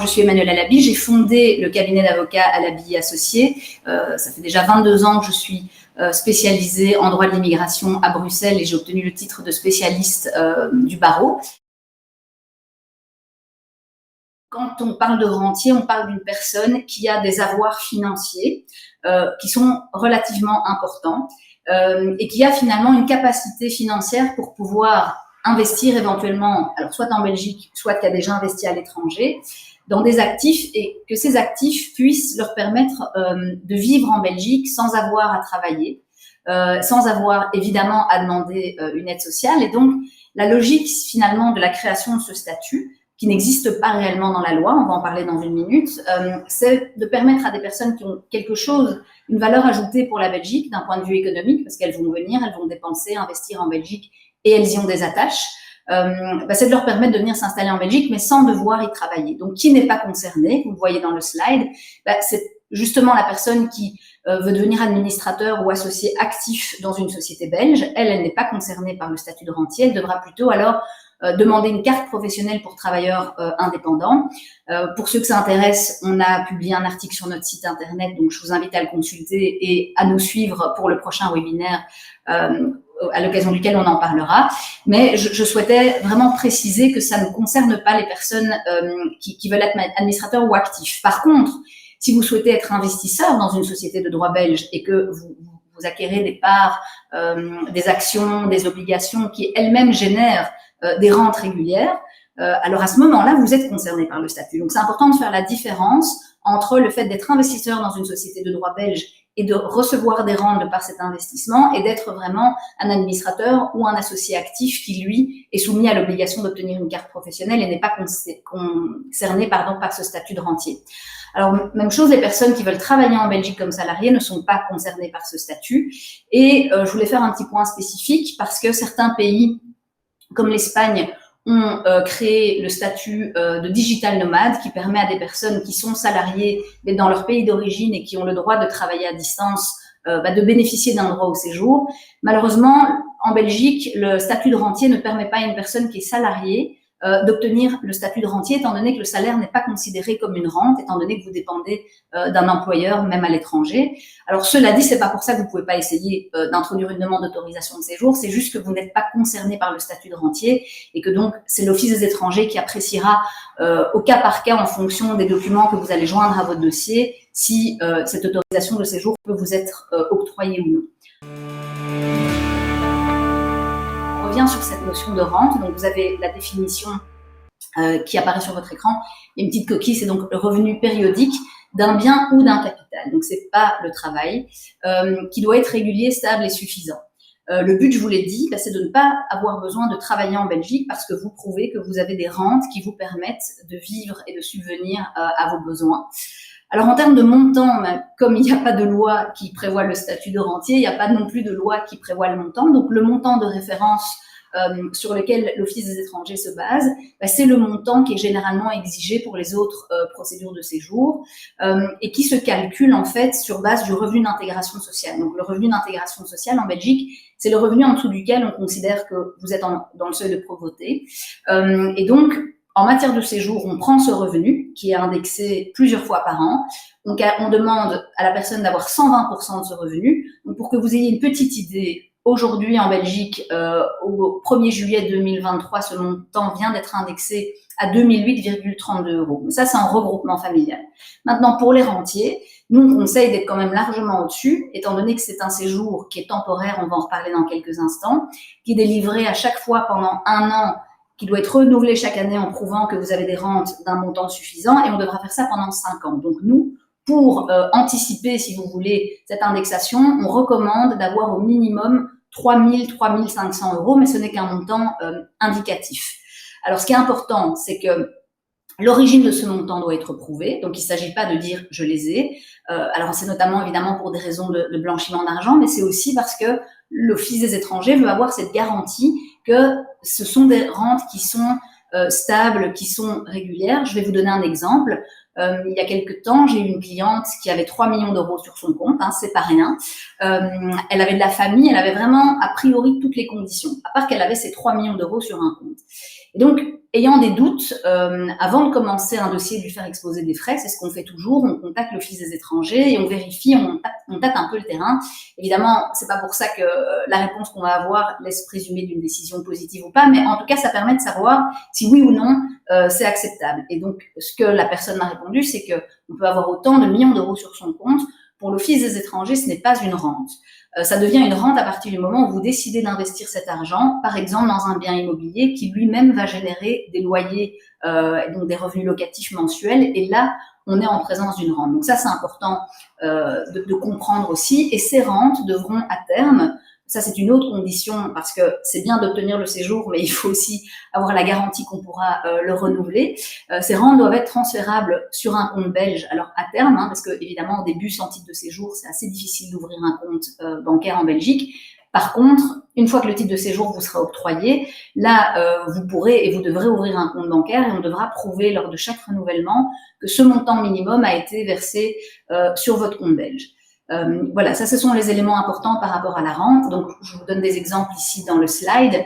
je suis Emmanuelle Alabi, j'ai fondé le cabinet d'avocats Alabi Associés. Ça fait déjà 22 ans que je suis spécialisée en droit de l'immigration à Bruxelles et j'ai obtenu le titre de spécialiste du barreau. Quand on parle de rentier, on parle d'une personne qui a des avoirs financiers qui sont relativement importants et qui a finalement une capacité financière pour pouvoir investir éventuellement, alors soit en Belgique, soit qui a déjà investi à l'étranger, dans des actifs et que ces actifs puissent leur permettre de vivre en Belgique sans avoir à travailler, sans avoir évidemment à demander une aide sociale. Et donc, la logique finalement de la création de ce statut, qui n'existe pas réellement dans la loi, on va en parler dans une minute, c'est de permettre à des personnes qui ont quelque chose, une valeur ajoutée pour la Belgique d'un point de vue économique, parce qu'elles vont venir, elles vont dépenser, investir en Belgique et elles y ont des attaches, c'est de leur permettre de venir s'installer en Belgique, mais sans devoir y travailler. Donc, qui n'est pas concerné, vous le voyez dans le slide, c'est justement la personne qui veut devenir administrateur ou associé actif dans une société belge. Elle n'est pas concernée par le statut de rentier, elle devra plutôt alors demander une carte professionnelle pour travailleurs indépendants. Pour ceux que ça intéresse, on a publié un article sur notre site internet, donc je vous invite à le consulter et à nous suivre pour le prochain webinaire à l'occasion duquel on en parlera. Mais je souhaitais vraiment préciser que ça ne concerne pas les personnes qui veulent être administrateurs ou actifs. Par contre, si vous souhaitez être investisseur dans une société de droit belge et que vous acquérez des parts, des actions, des obligations qui elles-mêmes génèrent des rentes régulières, alors à ce moment-là, vous êtes concerné par le statut. Donc, c'est important de faire la différence entre le fait d'être investisseur dans une société de droit belge et de recevoir des rentes de par cet investissement et d'être vraiment un administrateur ou un associé actif qui, lui, est soumis à l'obligation d'obtenir une carte professionnelle et n'est pas concerné par ce statut de rentier. Alors, même chose, les personnes qui veulent travailler en Belgique comme salariés ne sont pas concernées par ce statut. Et je voulais faire un petit point spécifique parce que certains pays, comme l'Espagne, ont créé le statut de digital nomade qui permet à des personnes qui sont salariées mais dans leur pays d'origine et qui ont le droit de travailler à distance de bénéficier d'un droit au séjour. Malheureusement, en Belgique, le statut de rentier ne permet pas à une personne qui est salariée d'obtenir le statut de rentier, étant donné que le salaire n'est pas considéré comme une rente, étant donné que vous dépendez d'un employeur, même à l'étranger. Alors, cela dit, c'est pas pour ça que vous pouvez pas essayer d'introduire une demande d'autorisation de séjour, c'est juste que vous n'êtes pas concerné par le statut de rentier et que donc, c'est l'Office des étrangers qui appréciera au cas par cas, en fonction des documents que vous allez joindre à votre dossier, si cette autorisation de séjour peut vous être octroyée ou non. Sur cette notion de rente. Donc, vous avez la définition qui apparaît sur votre écran. Il y a une petite coquille, c'est donc le revenu périodique d'un bien ou d'un capital. Donc, c'est pas le travail qui doit être régulier, stable et suffisant. Le but, je vous l'ai dit, c'est de ne pas avoir besoin de travailler en Belgique parce que vous prouvez que vous avez des rentes qui vous permettent de vivre et de subvenir à vos besoins. Alors, en termes de montant, comme il n'y a pas de loi qui prévoit le statut de rentier, il n'y a pas non plus de loi qui prévoit le montant. Donc, le montant de référence sur lequel l'Office des étrangers se base, c'est le montant qui est généralement exigé pour les autres procédures de séjour et qui se calcule en fait sur base du revenu d'intégration sociale. Donc, le revenu d'intégration sociale en Belgique, c'est le revenu en dessous duquel on considère que vous êtes dans le seuil de pauvreté. Et donc, en matière de séjour, on prend ce revenu qui est indexé plusieurs fois par an. Donc, on demande à la personne d'avoir 120% de ce revenu. Donc, pour que vous ayez une petite idée, aujourd'hui en Belgique, au 1er juillet 2023, ce montant vient d'être indexé à 2008,32 €. Mais ça, c'est en regroupement familial. Maintenant, pour les rentiers, nous, on conseille d'être quand même largement au-dessus, étant donné que c'est un séjour qui est temporaire, on va en reparler dans quelques instants, qui est délivré à chaque fois pendant 1 an, qui doit être renouvelé chaque année en prouvant que vous avez des rentes d'un montant suffisant, et on devra faire ça pendant 5 ans. Donc nous, pour anticiper, si vous voulez, cette indexation, on recommande d'avoir au minimum 3 500 €, mais ce n'est qu'un montant indicatif. Alors, ce qui est important, c'est que l'origine de ce montant doit être prouvée. Donc, il ne s'agit pas de dire « je les ai ». Alors, c'est notamment, évidemment, pour des raisons de blanchiment d'argent, mais c'est aussi parce que l'Office des étrangers veut avoir cette garantie que ce sont des rentes qui sont stables, qui sont régulières. Je vais vous donner un exemple. Il y a quelques temps, j'ai eu une cliente qui avait 3 millions d'euros sur son compte, c'est pas rien. Elle avait de la famille, elle avait vraiment, a priori, toutes les conditions, à part qu'elle avait ces 3 millions d'euros sur un compte. Et donc, ayant des doutes, avant de commencer un dossier, de lui faire exposer des frais, c'est ce qu'on fait toujours, on contacte l'Office des étrangers et on vérifie, on tâte un peu le terrain. Évidemment, c'est pas pour ça que la réponse qu'on va avoir laisse présumer d'une décision positive ou pas, mais en tout cas, ça permet de savoir si oui ou non c'est acceptable. Et donc, ce que la personne m'a répondu, c'est que on peut avoir autant de millions d'euros sur son compte. Pour l'Office des étrangers, ce n'est pas une rente. Ça devient une rente à partir du moment où vous décidez d'investir cet argent, par exemple dans un bien immobilier qui lui-même va générer des loyers, donc des revenus locatifs mensuels. Et là, on est en présence d'une rente. Donc ça, c'est important de comprendre aussi. Et ces rentes devront à terme, ça c'est une autre condition parce que c'est bien d'obtenir le séjour, mais il faut aussi avoir la garantie qu'on pourra le renouveler. Ces rentes doivent être transférables sur un compte belge. Alors à terme, parce que évidemment au début sans titre de séjour, c'est assez difficile d'ouvrir un compte bancaire en Belgique. Par contre, une fois que le titre de séjour vous sera octroyé, là, vous pourrez et vous devrez ouvrir un compte bancaire et on devra prouver lors de chaque renouvellement que ce montant minimum a été versé sur votre compte belge. Voilà, ça ce sont les éléments importants par rapport à la rente. Donc je vous donne des exemples ici dans le slide.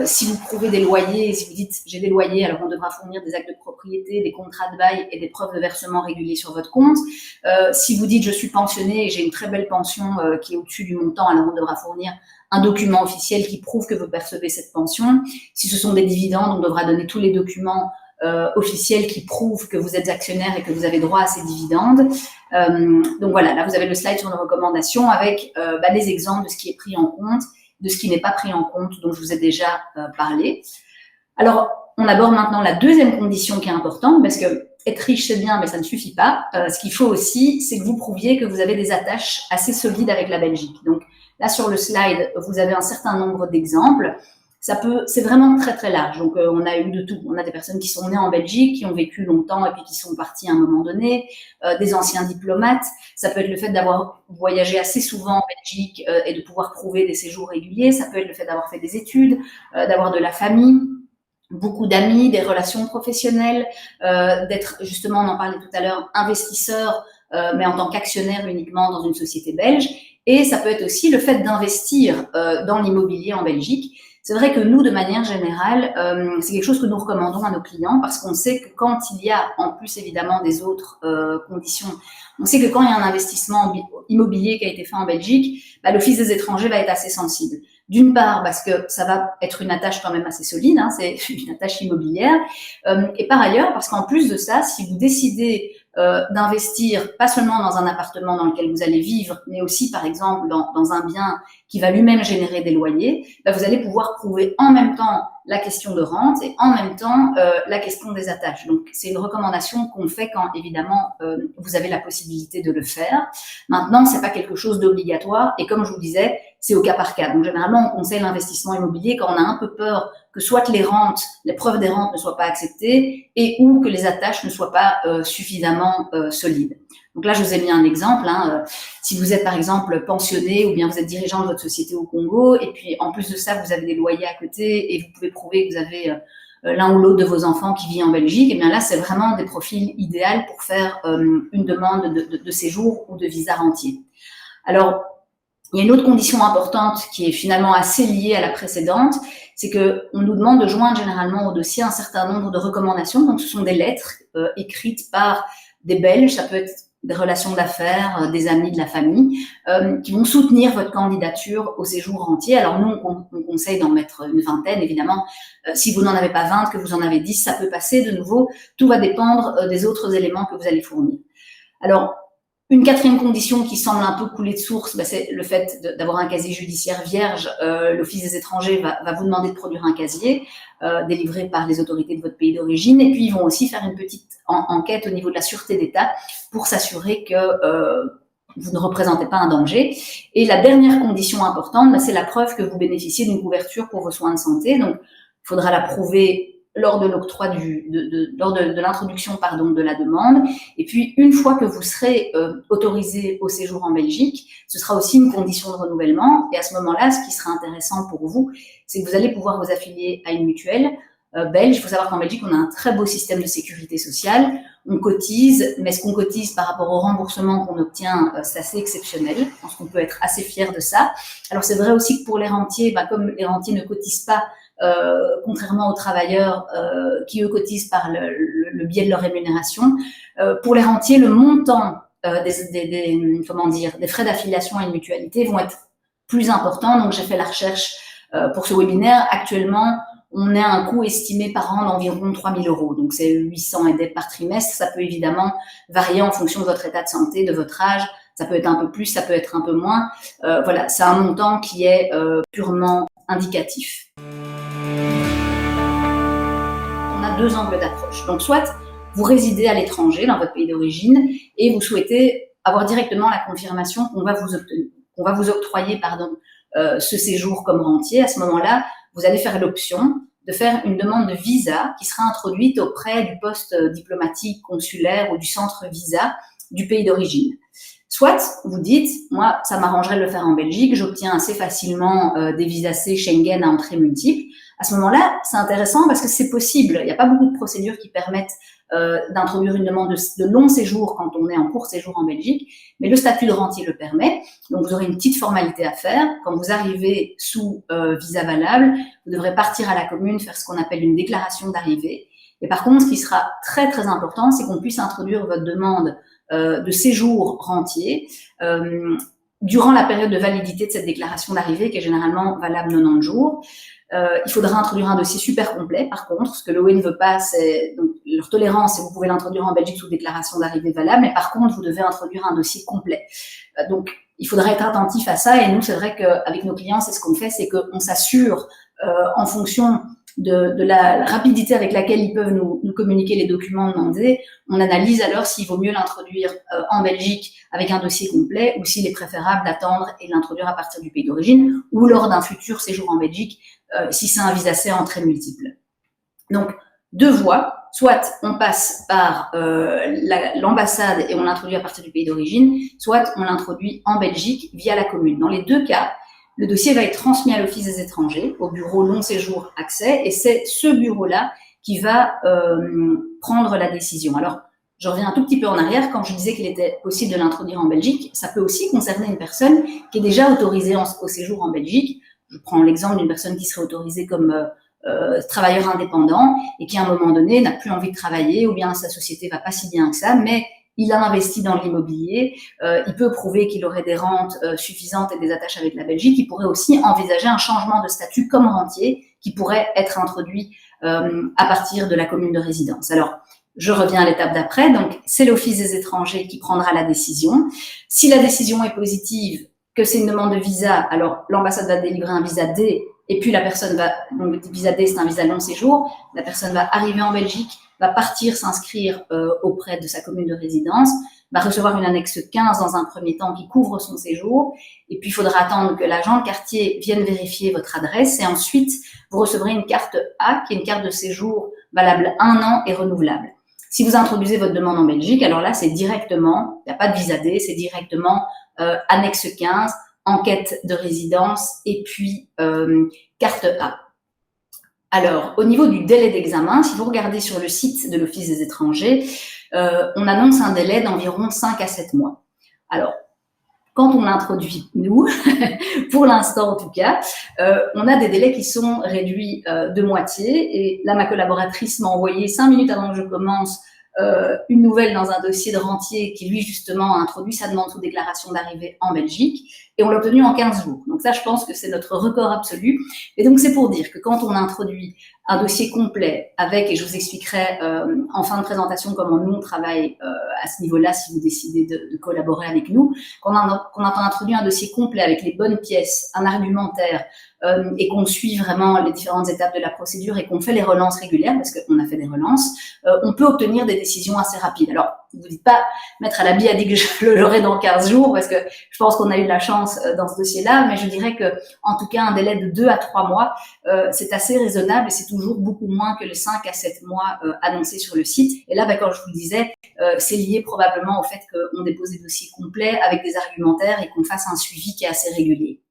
Si vous prouvez des loyers, si vous dites j'ai des loyers, alors on devra fournir des actes de propriété, des contrats de bail et des preuves de versement régulier sur votre compte. Si vous dites je suis pensionné et j'ai une très belle pension qui est au-dessus du montant, alors on devra fournir un document officiel qui prouve que vous percevez cette pension. Si ce sont des dividendes, on devra donner tous les documents officiels qui prouvent que vous êtes actionnaire et que vous avez droit à ces dividendes. Donc voilà, là vous avez le slide sur nos recommandations avec des exemples de ce qui est pris en compte, de ce qui n'est pas pris en compte, dont je vous ai déjà parlé. Alors, on aborde maintenant la deuxième condition qui est importante, parce que être riche c'est bien, mais ça ne suffit pas. Ce qu'il faut aussi, c'est que vous prouviez que vous avez des attaches assez solides avec la Belgique. Donc là sur le slide, vous avez un certain nombre d'exemples. C'est vraiment très très large. Donc on a eu de tout. On a des personnes qui sont nées en Belgique, qui ont vécu longtemps et puis qui sont parties à un moment donné, des anciens diplomates. Ça peut être le fait d'avoir voyagé assez souvent en Belgique et de pouvoir prouver des séjours réguliers. Ça peut être le fait d'avoir fait des études, d'avoir de la famille, beaucoup d'amis, des relations professionnelles, d'être justement, on en parlait tout à l'heure, investisseur, mais en tant qu'actionnaire uniquement dans une société belge. Et ça peut être aussi le fait d'investir dans l'immobilier en Belgique. C'est vrai que nous, de manière générale, c'est quelque chose que nous recommandons à nos clients parce qu'on sait que quand il y a, en plus évidemment des autres conditions, on sait que quand il y a un investissement immobilier qui a été fait en Belgique, l'Office des étrangers va être assez sensible. D'une part, parce que ça va être une attache quand même assez solide, c'est une attache immobilière. Et par ailleurs, parce qu'en plus de ça, si vous décidez d'investir pas seulement dans un appartement dans lequel vous allez vivre, mais aussi par exemple dans un bien qui va lui-même générer des loyers, vous allez pouvoir prouver en même temps la question de rente et en même temps la question des attaches. Donc c'est une recommandation qu'on fait quand évidemment vous avez la possibilité de le faire. Maintenant, c'est pas quelque chose d'obligatoire et comme je vous disais, c'est au cas par cas. Donc généralement, on conseille l'investissement immobilier quand on a un peu peur que soit les rentes, les preuves des rentes ne soient pas acceptées et ou que les attaches ne soient pas suffisamment solides. Donc là, je vous ai mis un exemple. Si vous êtes par exemple pensionné ou bien vous êtes dirigeant de votre société au Congo et puis en plus de ça, vous avez des loyers à côté et vous pouvez prouver que vous avez l'un ou l'autre de vos enfants qui vit en Belgique, et bien là, c'est vraiment des profils idéaux pour faire une demande de séjour ou de visa rentier. Alors, il y a une autre condition importante qui est finalement assez liée à la précédente, c'est que on nous demande de joindre généralement au dossier un certain nombre de recommandations. Donc, ce sont des lettres écrites par des Belges, ça peut être des relations d'affaires, des amis de la famille, qui vont soutenir votre candidature au séjour rentier. Alors nous, on conseille d'en mettre une vingtaine, évidemment. Si vous n'en avez pas 20, que vous en avez 10, ça peut passer. De nouveau, tout va dépendre des autres éléments que vous allez fournir. Alors, une quatrième condition qui semble un peu couler de source, c'est le fait d'avoir un casier judiciaire vierge. L'Office des étrangers va vous demander de produire un casier délivré par les autorités de votre pays d'origine. Et puis, ils vont aussi faire une petite enquête au niveau de la sûreté d'État pour s'assurer que vous ne représentez pas un danger. Et la dernière condition importante, c'est la preuve que vous bénéficiez d'une couverture pour vos soins de santé. Donc, il faudra la prouver lors de l'octroi lors de l'introduction de la demande. Et puis, une fois que vous serez autorisé au séjour en Belgique, ce sera aussi une condition de renouvellement. Et à ce moment-là, ce qui sera intéressant pour vous, c'est que vous allez pouvoir vous affilier à une mutuelle belge. Il faut savoir qu'en Belgique, on a un très beau système de sécurité sociale. On cotise, mais ce qu'on cotise par rapport au remboursement qu'on obtient, c'est assez exceptionnel. Je pense qu'on peut être assez fier de ça. Alors, c'est vrai aussi que pour les rentiers, comme les rentiers ne cotisent pas contrairement aux travailleurs qui eux cotisent par le biais de leur rémunération. Pour les rentiers, le montant des frais d'affiliation à une mutualité vont être plus importants. Donc j'ai fait la recherche pour ce webinaire. Actuellement, on est à un coût estimé par an d'environ 3 000 €. Donc c'est 800 aides par trimestre. Ça peut évidemment varier en fonction de votre état de santé, de votre âge. Ça peut être un peu plus, ça peut être un peu moins. Voilà, c'est un montant qui est purement indicatif. On a deux angles d'approche. Donc soit vous résidez à l'étranger, dans votre pays d'origine, et vous souhaitez avoir directement la confirmation qu'on va vous octroyer ce séjour comme rentier. À ce moment-là, vous allez faire l'option de faire une demande de visa qui sera introduite auprès du poste diplomatique, consulaire ou du centre visa du pays d'origine. Soit vous dites, moi, ça m'arrangerait de le faire en Belgique, j'obtiens assez facilement des visas C Schengen à entrée multiple. À ce moment-là, c'est intéressant parce que c'est possible. Il n'y a pas beaucoup de procédures qui permettent d'introduire une demande de long séjour quand on est en court séjour en Belgique, mais le statut de rentier le permet. Donc, vous aurez une petite formalité à faire. Quand vous arrivez sous visa valable, vous devrez partir à la commune, faire ce qu'on appelle une déclaration d'arrivée. Et par contre, ce qui sera très, très important, c'est qu'on puisse introduire votre demande de séjour rentier durant la période de validité de cette déclaration d'arrivée qui est généralement valable 90 jours. Il faudra introduire un dossier super complet. Par contre, ce que l'OE ne veut pas, c'est donc leur tolérance, et vous pouvez l'introduire en Belgique sous déclaration d'arrivée valable, mais par contre, vous devez introduire un dossier complet. Donc, il faudra être attentif à ça. Et nous, c'est vrai qu'avec nos clients, c'est ce qu'on fait, c'est qu'on s'assure en fonction de la rapidité avec laquelle ils peuvent nous communiquer les documents demandés, on analyse alors s'il vaut mieux l'introduire en Belgique avec un dossier complet ou s'il est préférable d'attendre et l'introduire à partir du pays d'origine ou lors d'un futur séjour en Belgique si c'est un visa C à entrée multiple. Donc, deux voies. Soit on passe par l'ambassade et on l'introduit à partir du pays d'origine, soit on l'introduit en Belgique via la commune. Dans les deux cas, le dossier va être transmis à l'Office des étrangers, au bureau long séjour accès, et c'est ce bureau-là qui va prendre la décision. Alors, je reviens un tout petit peu en arrière. Quand je disais qu'il était possible de l'introduire en Belgique, ça peut aussi concerner une personne qui est déjà autorisée au séjour en Belgique. Je prends l'exemple d'une personne qui serait autorisée comme travailleur indépendant et qui, à un moment donné, n'a plus envie de travailler ou bien sa société va pas si bien que ça, mais il a investi dans l'immobilier, il peut prouver qu'il aurait des rentes suffisantes et des attaches avec la Belgique. Il pourrait aussi envisager un changement de statut comme rentier qui pourrait être introduit à partir de la commune de résidence. Alors, je reviens à l'étape d'après. Donc, c'est l'Office des étrangers qui prendra la décision. Si la décision est positive, que c'est une demande de visa, alors l'ambassade va délivrer un visa D et puis la personne va, donc visa D, c'est un visa long séjour, la personne va arriver en Belgique, va partir s'inscrire auprès de sa commune de résidence, va recevoir une annexe 15 dans un premier temps qui couvre son séjour, et puis il faudra attendre que l'agent de quartier vienne vérifier votre adresse, et ensuite vous recevrez une carte A, qui est une carte de séjour valable 1 an et renouvelable. Si vous introduisez votre demande en Belgique, alors là c'est directement, il n'y a pas de visa D, c'est directement annexe 15, enquête de résidence, et puis carte A. Alors, au niveau du délai d'examen, si vous regardez sur le site de l'Office des étrangers, on annonce un délai d'environ 5 à 7 mois. Alors, quand on l'introduit, nous, pour l'instant en tout cas, on a des délais qui sont réduits de moitié. Et là, ma collaboratrice m'a envoyé 5 minutes avant que je commence une nouvelle dans un dossier de rentier qui, lui, justement, a introduit sa demande sous déclaration d'arrivée en Belgique. Et on l'a obtenu en 15 jours. Donc ça, je pense que c'est notre record absolu. Et donc, c'est pour dire que quand on introduit un dossier complet avec, et je vous expliquerai en fin de présentation comment nous, on travaille à ce niveau-là si vous décidez de collaborer avec nous, qu'on a introduit un dossier complet avec les bonnes pièces, un argumentaire, et qu'on suit vraiment les différentes étapes de la procédure et qu'on fait les relances régulières, parce qu'on a fait des relances, on peut obtenir des décisions assez rapides. Alors, vous ne dites pas, Maître Alabi a dit que je l'aurai dans 15 jours, parce que je pense qu'on a eu de la chance dans ce dossier-là, mais je dirais que, en tout cas, un délai de 2 à 3 mois, c'est assez raisonnable et c'est toujours beaucoup moins que les 5 à 7 mois annoncés sur le site. Et là, comme je vous le disais, c'est lié probablement au fait qu'on dépose des dossiers complets avec des argumentaires et qu'on fasse un suivi qui est assez régulier.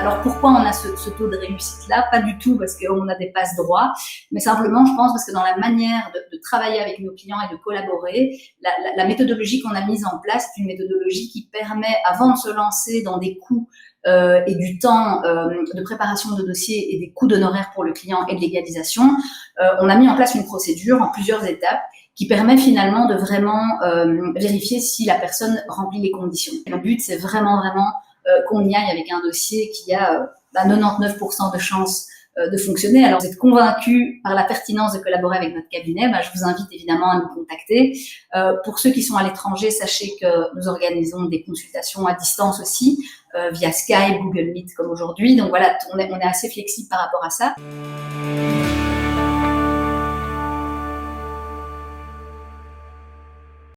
Alors pourquoi on a ce taux de réussite-là? Pas du tout parce qu'on a des passe-droits, mais simplement, je pense, parce que dans la manière de travailler avec nos clients et de collaborer, la méthodologie qu'on a mise en place, c'est une méthodologie qui permet, avant de se lancer dans des coûts et du temps de préparation de dossier et des coûts d'honoraires pour le client et de légalisation, on a mis en place une procédure en plusieurs étapes qui permet finalement de vraiment vérifier si la personne remplit les conditions. Le but, c'est vraiment qu'on y aille avec un dossier qui a 99% de chances de fonctionner. Alors, vous êtes convaincu par la pertinence de collaborer avec notre cabinet, je vous invite évidemment à nous contacter. Pour ceux qui sont à l'étranger, sachez que nous organisons des consultations à distance aussi, via Skype, Google Meet comme aujourd'hui. Donc voilà, on est assez flexible par rapport à ça.